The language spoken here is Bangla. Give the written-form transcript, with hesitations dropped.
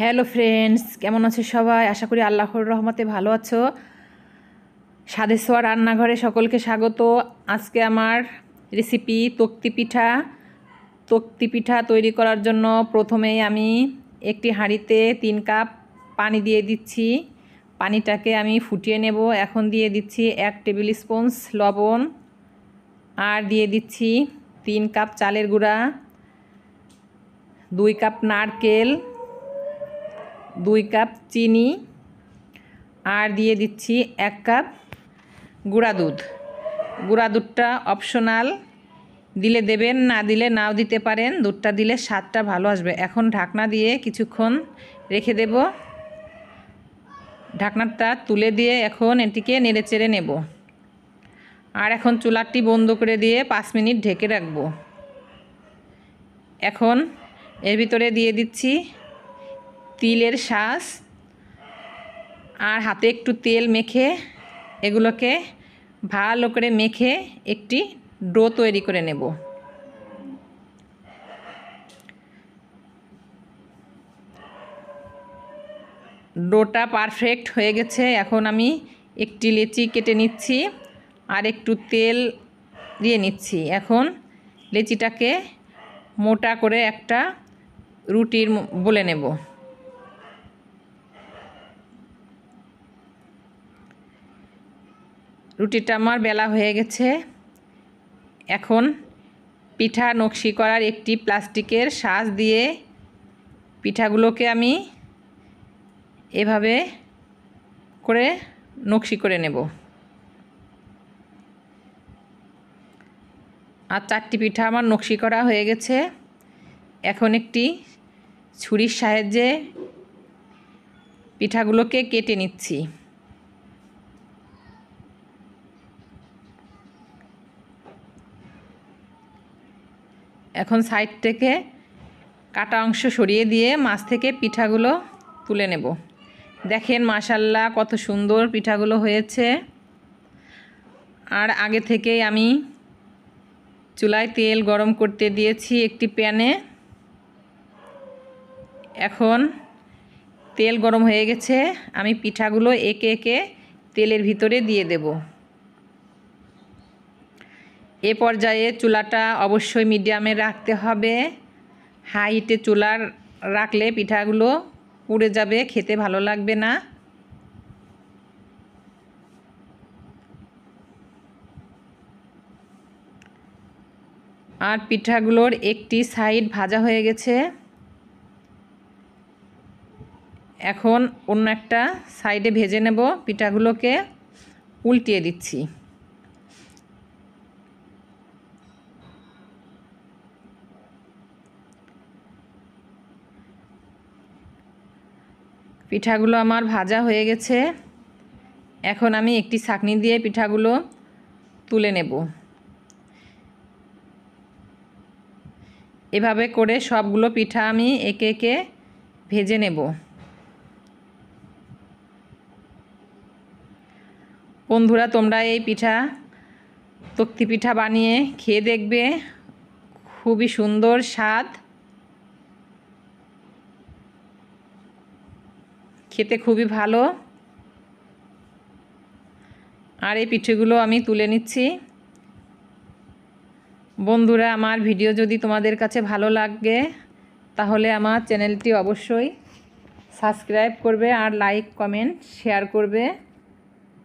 হ্যালো ফ্রেন্ডস, কেমন আছো সবাই? আশা করি আল্লাহর রহমতে ভালো আছো। স্বাদে ছোঁয়া রান্নাঘরে সকলকে স্বাগত। আজকে আমার রেসিপি তক্তি পিঠা তৈরি করার জন্য প্রথমেই আমি একটি হাঁড়িতে 3 কাপ পানি দিয়ে দিচ্ছি। পানিটাকে আমি ফুটিয়ে নেব। এখন দিয়ে দিচ্ছি 1 টেবিল স্পুন লবণ, আর দিয়ে দিচ্ছি 3 কাপ চালের গুঁড়া, 2 কাপ নারকেল, 2 কাপ চিনি, আর দিয়ে দিচ্ছি 1 কাপ গুঁড়া দুধ। গুঁড়া দুধটা অপশনাল, দিলে দেবেন, না দিলে নাও দিতে পারেন। দুধটা দিলে স্বাদটা ভালো আসবে। এখন ঢাকনা দিয়ে কিছুক্ষণ রেখে দেব। ঢাকনাটা তুলে দিয়ে এখন এটিকে নেড়েচেড়ে নেব। আর এখন চুলাটি বন্ধ করে দিয়ে 5 মিনিট ঢেকে রাখব। এখন এর ভিতরে দিয়ে দিচ্ছি তিলের শাঁস, আর হাতে একটু তেল মেখে এগুলোকে ভালো করে মেখে একটি ডো তৈরি করে নেব। ডোটা পারফেক্ট হয়ে গেছে। এখন আমি একটি লেচি কেটে নিচ্ছি আর একটু তেল দিয়ে নিচ্ছি। এখন লেচিটাকে মোটা করে একটা রুটির বলে নেব। রুটিটা আমার বেলা হয়ে গেছে। এখন পিঠা নকশি করার একটি প্লাস্টিকের শাঁস দিয়ে পিঠাগুলোকে আমি এভাবে করে নকশি করে নেব। আর 4টি পিঠা আমার নকশি করা হয়ে গেছে। এখন একটি ছুরির সাহায্যে পিঠাগুলোকে কেটে নিচ্ছি। এখন সাইড থেকে কাটা অংশ সরিয়ে দিয়ে মাছ থেকে পিঠাগুলো তুলে নেব। দেখেন মাশাআল্লাহ কত সুন্দর পিঠাগুলো হয়েছে। আর আগে থেকেই আমি চুলায় তেল গরম করতে দিয়েছি একটি প্যানে। এখন তেল গরম হয়ে গেছে। আমি পিঠাগুলো একে একে তেলের ভিতরে দিয়ে দেব। এ পর্যায়ে চুলাটা অবশ্যই মিডিয়ামে রাখতে হবে। হাই হিটে চুলার রাখলে পিঠাগুলো পুড়ে যাবে, খেতে ভালো লাগবে না। আর পিঠাগুলোর একটি সাইড ভাজা হয়ে গেছে। এখন অন্য একটা সাইডে ভেজে নেব। পিঠাগুলোকে উল্টিয়ে দিচ্ছি। পিঠাগুলো আমার ভাজা হয়ে গেছে। এখন আমি একটি ছাঁকনি দিয়ে পিঠাগুলো তুলে নেব। এভাবে করে সবগুলো পিঠা আমি একে একে ভেজে নেব। বন্ধুরা, তোমরা এই তক্তি পিঠা বানিয়ে খেয়ে দেখবে, খুবই সুন্দর স্বাদ, খেতে খুবই ভালো। আর এই পিঠেগুলো আমি তুলে নিচ্ছি। বন্ধুরা, আমার ভিডিও যদি তোমাদের কাছে ভালো লাগে তাহলে আমার চ্যানেলটি অবশ্যই সাবস্ক্রাইব করবে আর লাইক কমেন্ট শেয়ার করবে।